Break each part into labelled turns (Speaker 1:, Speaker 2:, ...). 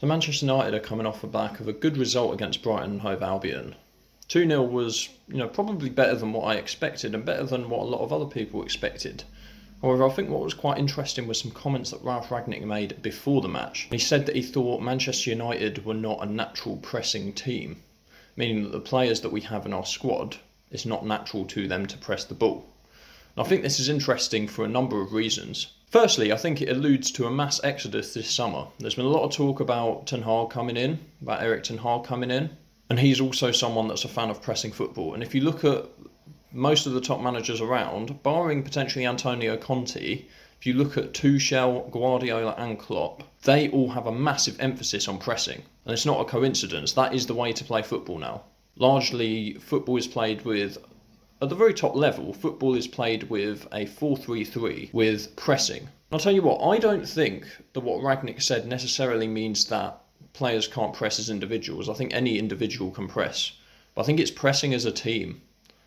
Speaker 1: So Manchester United are coming off the back of a good result against Brighton and Hove Albion. 2-0 was, probably better than what I expected and better than what a lot of other people expected. However, I think what was quite interesting was some comments that RALF RANGNICK made before the match. He said that he thought Manchester United were not a natural pressing team, meaning that the players that we have in our squad, it's not natural to them to press the ball. And I think this is interesting for a number of reasons. Firstly, I think it alludes to a mass exodus this summer. There's been a lot of talk about Ten Hag coming in, about Erik Ten Hag coming in, and he's also someone that's a fan of pressing football. And if you look at most of the top managers around, barring potentially Antonio Conte, if you look at Tuchel, Guardiola and Klopp, they all have a massive emphasis on pressing. And it's not a coincidence, that is the way to play football now. Largely, football is played with, at the very top level, football is played with a 4-3-3 with pressing. I'll tell you what, I don't think that what Rangnick said necessarily means that players can't press as individuals. I think any individual can press. But I think it's pressing as a team.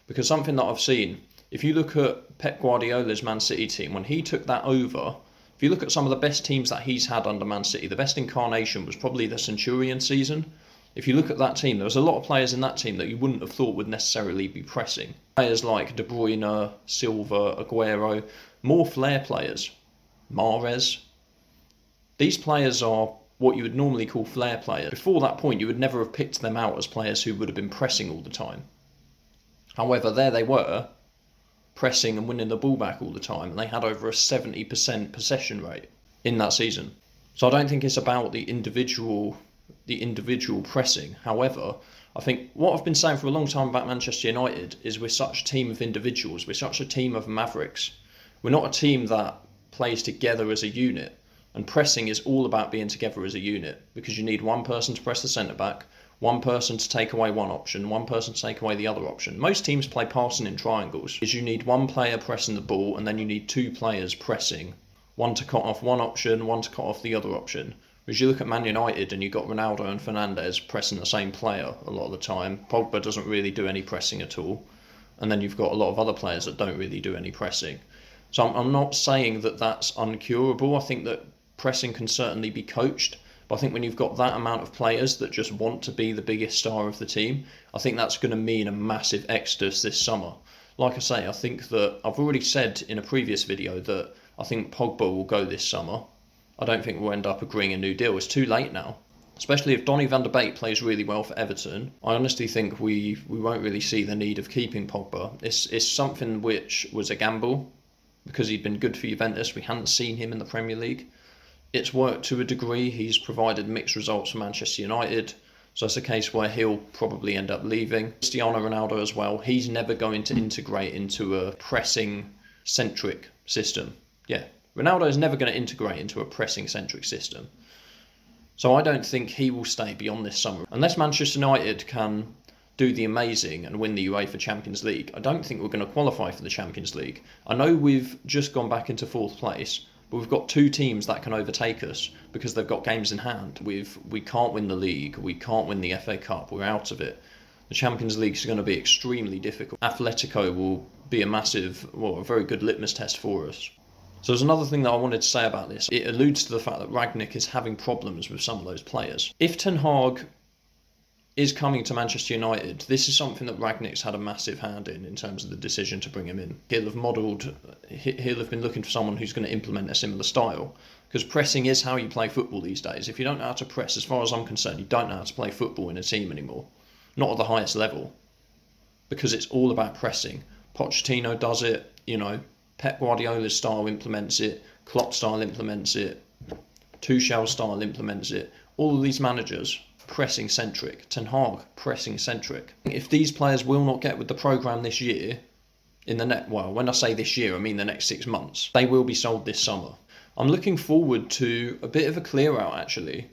Speaker 1: Because something that I've seen, if you look at Pep Guardiola's Man City team, when he took that over, if you look at some of the best teams that he's had under Man City, the best incarnation was probably the Centurion season. If you look at that team, there was a lot of players in that team that you wouldn't have thought would necessarily be pressing. Players like De Bruyne, Silva, Aguero, more flair players. Mahrez. These players are what you would normally call flair players. Before that point, you would never have picked them out as players who would have been pressing all the time. However, there they were, pressing and winning the ball back all the time, and they had over a 70% possession rate in that season. So I don't think it's about the individual pressing. However, I think what I've been saying for a long time about Manchester United is we're such a team of individuals, we're such a team of mavericks. We're not a team that plays together as a unit, and pressing is all about being together as a unit, because you need one person to press the centre back, one person to take away one option, one person to take away the other option. Most teams play passing in triangles, because you need one player pressing the ball and then you need two players pressing, one to cut off one option, one to cut off the other option. Whereas you look at Man United and you've got Ronaldo and Fernandes pressing the same player a lot of the time. Pogba doesn't really do any pressing at all. And then you've got a lot of other players that don't really do any pressing. So I'm not saying that that's uncurable. I think that pressing can certainly be coached. But I think when you've got that amount of players that just want to be the biggest star of the team, I think that's going to mean a massive exodus this summer. Like I say, I think that I've already said in a previous video that I think Pogba will go this summer. I don't think we'll end up agreeing a new deal. It's too late now. Especially if Donny van de Beek plays really well for Everton. I honestly think we won't really see the need of keeping Pogba. It's something which was a gamble because he'd been good for Juventus. We hadn't seen him in the Premier League. It's worked to a degree. He's provided mixed results for Manchester United. So it's a case where he'll probably end up leaving. Cristiano Ronaldo as well. He's never going to integrate into a pressing-centric system. Yeah, Ronaldo is never going to integrate into a pressing-centric system. So I don't think he will stay beyond this summer. Unless Manchester United can do the amazing and win the UEFA Champions League, I don't think we're going to qualify for the Champions League. I know we've just gone back into fourth place, but we've got two teams that can overtake us because they've got games in hand. We can't win the league, we can't win the FA Cup, we're out of it. The Champions League is going to be extremely difficult. Atletico will be a very good litmus test for us. So there's another thing that I wanted to say about this. It alludes to the fact that Rangnick is having problems with some of those players. If Ten Hag is coming to Manchester United, this is something that Rangnick's had a massive hand in terms of the decision to bring him in. He'll have been looking for someone who's going to implement a similar style, because pressing is how you play football these days. If you don't know how to press, as far as I'm concerned, you don't know how to play football in a team anymore. Not at the highest level, because it's all about pressing. Pochettino does it, Pep Guardiola's style implements it, Klopp style implements it, Tuchel style implements it. All of these managers pressing centric. Ten Hag pressing centric. If these players will not get with the programme this year, when I say this year, I mean the next 6 months, they will be sold this summer. I'm looking forward to a bit of a clear out actually.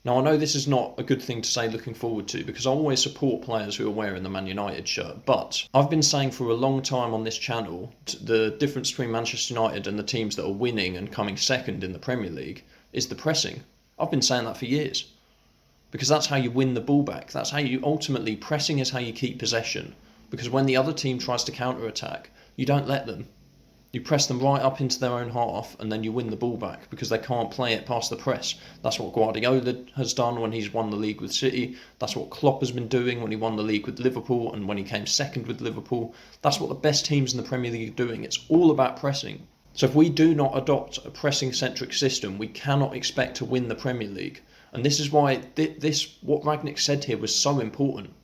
Speaker 1: Now I know this is not a good thing to say looking forward to, because I always support players who are wearing the Man United shirt, but I've been saying for a long time on this channel the difference between Manchester United and the teams that are winning and coming second in the Premier League is the pressing. I've been saying that for years. Because that's how you win the ball back. That's how you ultimately, pressing is how you keep possession. Because when the other team tries to counter-attack, you don't let them. You press them right up into their own half and then you win the ball back because they can't play it past the press. That's what Guardiola has done when he's won the league with City. That's what Klopp has been doing when he won the league with Liverpool and when he came second with Liverpool. That's what the best teams in the Premier League are doing. It's all about pressing. So if we do not adopt a pressing-centric system, we cannot expect to win the Premier League. And this is why what Rangnick said here was so important.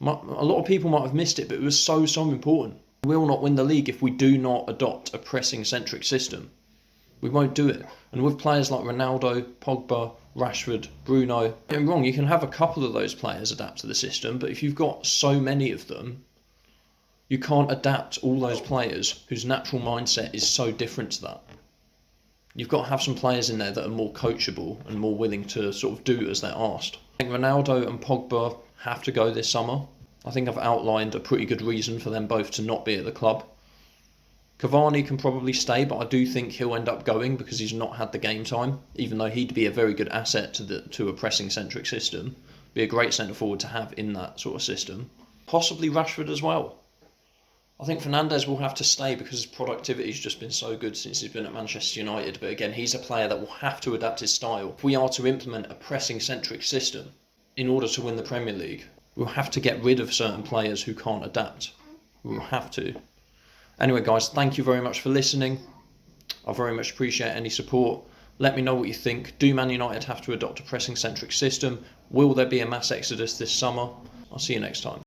Speaker 1: A lot of people might have missed it, but it was so important. We will not win the league if we do not adopt a pressing-centric system. We won't do it. And with players like Ronaldo, Pogba, Rashford, Bruno, don't get me wrong, you can have a couple of those players adapt to the system, but if you've got so many of them, you can't adapt all those players whose natural mindset is so different to that. You've got to have some players in there that are more coachable and more willing to sort of do as they're asked. I think Ronaldo and Pogba have to go this summer. I think I've outlined a pretty good reason for them both to not be at the club. Cavani can probably stay, but I do think he'll end up going because he's not had the game time, even though he'd be a very good asset to a pressing-centric system. Be a great centre-forward to have in that sort of system. Possibly Rashford as well. I think Fernandes will have to stay because his productivity's just been so good since he's been at Manchester United, but again, he's a player that will have to adapt his style. If we are to implement a pressing-centric system in order to win the Premier League, we'll have to get rid of certain players who can't adapt. We'll have to. Anyway, guys, thank you very much for listening. I very much appreciate any support. Let me know what you think. Do Man United have to adopt a pressing-centric system? Will there be a mass exodus this summer? I'll see you next time.